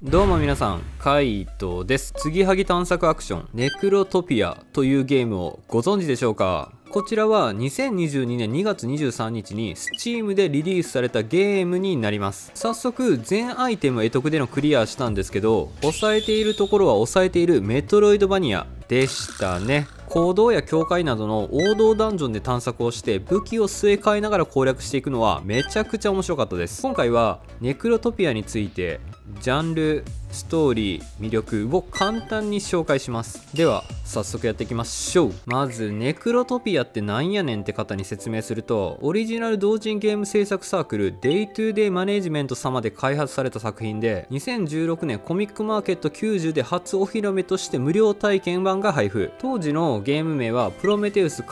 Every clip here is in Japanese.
どうも皆さん、カイトです。継ぎはぎ探索アクションネクロトピアというゲームをご存知でしょうか？こちらは2022年2月23日に Steam でリリースされたゲームになります。早速全アイテム得得でのクリアしたんですけど、押さえているところは押さえているメトロイドバニアでしたね。坑道や境界などの王道ダンジョンで探索をして武器を据え替えながら攻略していくのはめちゃくちゃ面白かったです。今回はネクロトピアについてジャンル、ストーリー、魅力を簡単に紹介します。では早速やっていきましょう。まずネクロトピアってなんやねんって方に説明すると、オリジナル同人ゲーム制作サークルデイトゥーデイマネージメント様で開発された作品で、2016年コミックマーケット90で初お披露目として無料体験版が配布。当時のゲーム名はプロメテウス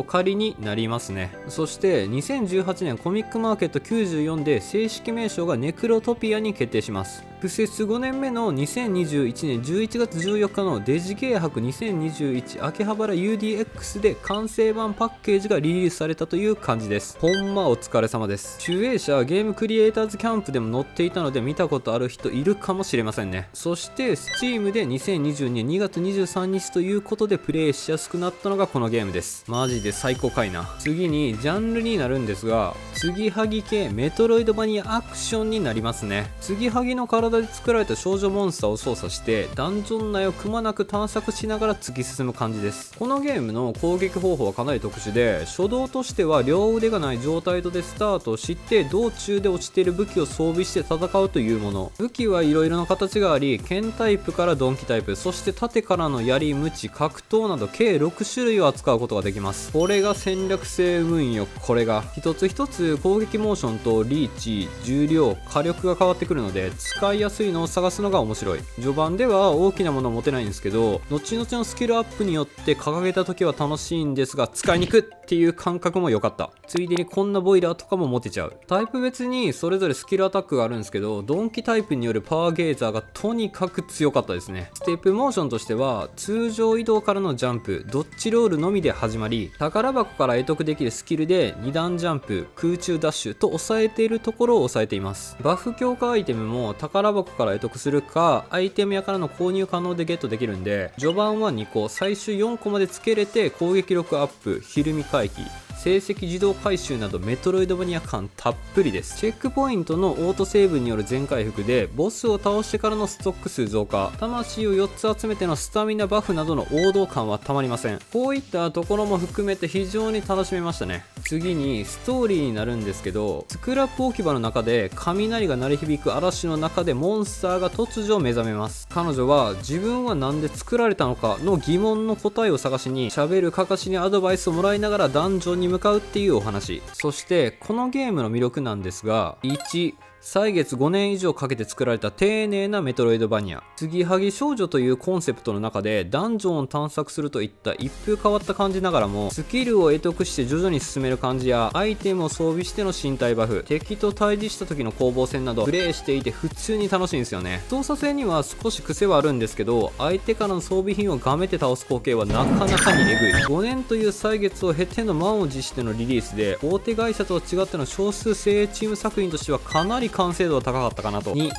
仮になりますね。そして2018年コミックマーケット94で正式名称がネクロトピアに決定します。不設5年目の2021年11月14日のデジゲー博2021秋葉原 UDX で完成版パッケージがリリースされたという感じです。ほんまお疲れ様です。集英社ゲームクリエイターズキャンプでも載っていたので見たことある人いるかもしれませんね。そして Steam で2022年2月23日ということでプレイしやすくなったのがこのゲームです。マジで最高かいな。次にジャンルになるんですが、継ぎはぎ系メトロイドバニアアクションになりますね。継ぎはぎの体で作られた少女モンスターを操作してダンジョン内をくまなく探索しながら突き進む感じです。このゲームの攻撃方法はかなり特殊で、初動としては両腕がない状態でスタートをして道中で落ちている武器を装備して戦うというもの。武器はいろいろな形があり、剣タイプから鈍器タイプ、そして盾からの槍、無知、格闘など計6種類を扱うことができます。これが戦略性運よ。これが一つ一つ攻撃モーションとリーチ、重量、火力が変わってくるので使いやすいのを探すのが面白い。序盤では大きなものを持てないんですけど、後々のスキルアップによって掲げた時は楽しいんですが、使いにくっていう感覚も良かった。ついでにこんなボイラーとかも持てちゃう。タイプ別にそれぞれスキルアタックがあるんですけど、鈍器タイプによるパワーゲーザーがとにかく強かったですね。ステップモーションとしては通常移動からのジャンプ、ドッジロールのみで始まり、宝箱から得得できるスキルで2段ジャンプ、空中ダッシュと抑えているところを抑えています。バフ強化アイテムも宝箱から得得するかアイテム屋からの購入可能でゲットできるんで、序盤は2個、最終4個までつけれて攻撃力アップ、ひるみ回避、成績自動回収などメトロイドバニア感たっぷりです。チェックポイントのオートセーブによる全回復でボスを倒してからのストック数増加、魂を4つ集めてのスタミナバフなどの王道感はたまりません。こういったところも含めて非常に楽しめましたね。次にストーリーになるんですけど、スクラップ置き場の中で雷が鳴り響く嵐の中でモンスターが突如目覚めます。彼女は自分はなんで作られたのかの疑問の答えを探しに、喋るカカシにアドバイスをもらいながらダンジョンに向かうっていうお話。そしてこのゲームの魅力なんですが、1、歳月5年以上かけて作られた丁寧なメトロイドバニア。継ぎはぎ少女というコンセプトの中でダンジョンを探索するといった一風変わった感じながらも、スキルを得得して徐々に進める感じや、アイテムを装備しての身体バフ、敵と対峙した時の攻防戦などプレイしていて普通に楽しいんですよね。操作性には少し癖はあるんですけど、相手からの装備品をがめて倒す光景はなかなかにえぐい。5年という歳月を経ての満を持してのリリースで、大手会社とは違っての少数精鋭チーム作品としてはかなり完成度は高かったかなと。2、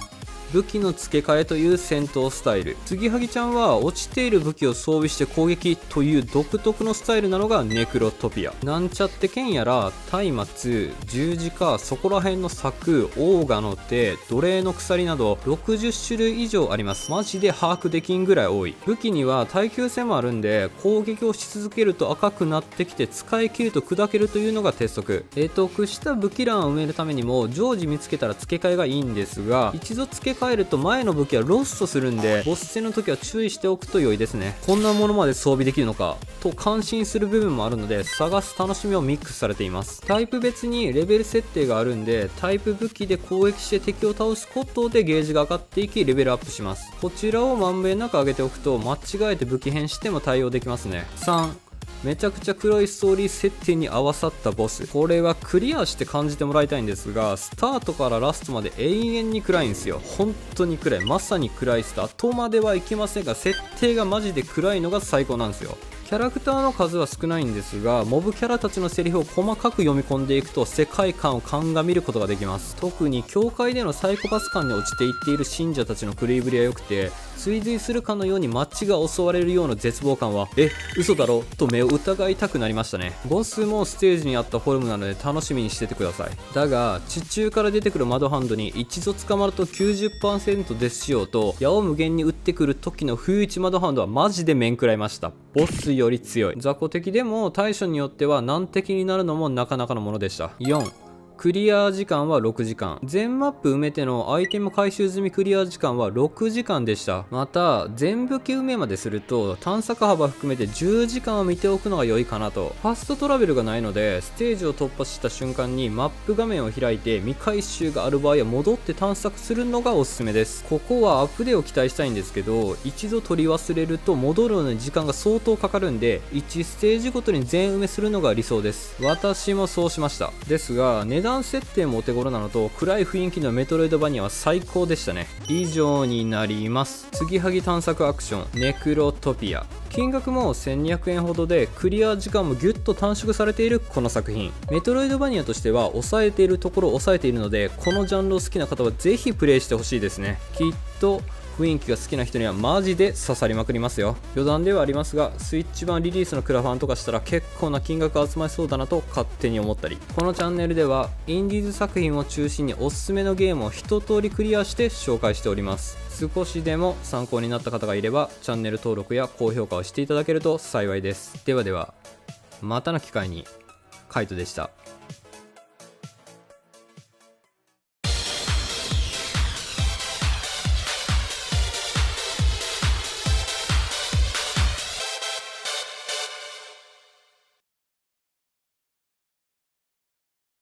武器の付け替えという戦闘スタイル。継ぎはぎちゃんは落ちている武器を装備して攻撃という独特のスタイルなのがネクロトピア。なんちゃって剣やら松明、十字架、そこら辺の柵、オーガの手、奴隷の鎖など60種類以上あります。マジで把握できんぐらい多い。武器には耐久性もあるんで、攻撃をし続けると赤くなってきて使い切ると砕けるというのが鉄則。得得した武器欄を埋めるためにも常時見つけたら付け替えがいいんですが、一度付け替えると前の武器はロストするんで、ボス戦の時は注意しておくと良いですね。こんなものまで装備できるのかと感心する部分もあるので、探す楽しみをミックスされています。タイプ別にレベル設定があるんで、タイプ武器で攻撃して敵を倒すことでゲージが上がっていきレベルアップします。こちらをまんべんなく上げておくと間違えて武器変しても対応できますね。3、めちゃくちゃ黒いストーリー設定に合わさったボス。これはクリアして感じてもらいたいんですが、スタートからラストまで永遠に暗いんですよ。本当に暗い。まさに暗いスタートまではいきませんが、設定がマジで暗いのが最高なんですよ。キャラクターの数は少ないんですが、モブキャラたちのセリフを細かく読み込んでいくと世界観を鑑みることができます。特に教会でのサイコパス感に落ちていっている信者たちの狂いぶりは良くて、追随するかのように街が襲われるような絶望感は嘘だろと目を疑いたくなりましたね。ボスもステージにあったフォルムなので楽しみにしててください。だが地中から出てくる窓ハンドに一度捕まると 90% デス仕様と矢を無限に撃ってくる時の不意打ち窓ハンドはマジで面食らいました。ボスより強い。雑魚敵でも対処によっては難敵になるのもなかなかのものでした。4、クリア時間は6時間。全マップ埋めてのアイテム回収済みクリア時間は6時間でした。また全武器埋めまですると探索幅含めて10時間を見ておくのが良いかなと。ファストトラベルがないのでステージを突破した瞬間にマップ画面を開いて未回収がある場合は戻って探索するのがおすすめです。ここはアップデーを期待したいんですけど、一度取り忘れると戻るのに時間が相当かかるんで1ステージごとに全埋めするのが理想です。私もそうしました。ですが値段設定もお手頃なのと暗い雰囲気のメトロイドバニアは最高でしたね。以上になります。継ぎはぎ探索アクションネクロトピア。金額も1200円ほどでクリア時間もギュッと短縮されているこの作品、メトロイドバニアとしては抑えているところを抑えているので、このジャンルを好きな方はぜひプレイしてほしいですね。きっと雰囲気が好きな人にはマジで刺さりまくりますよ。余談ではありますが、スイッチ版リリースのクラファンとかしたら結構な金額集まりそうだなと勝手に思ったり、このチャンネルではインディーズ作品を中心におすすめのゲームを一通りクリアして紹介しております。少しでも参考になった方がいればチャンネル登録や高評価をしていただけると幸いです。ではでは、またの機会に。カイトでした。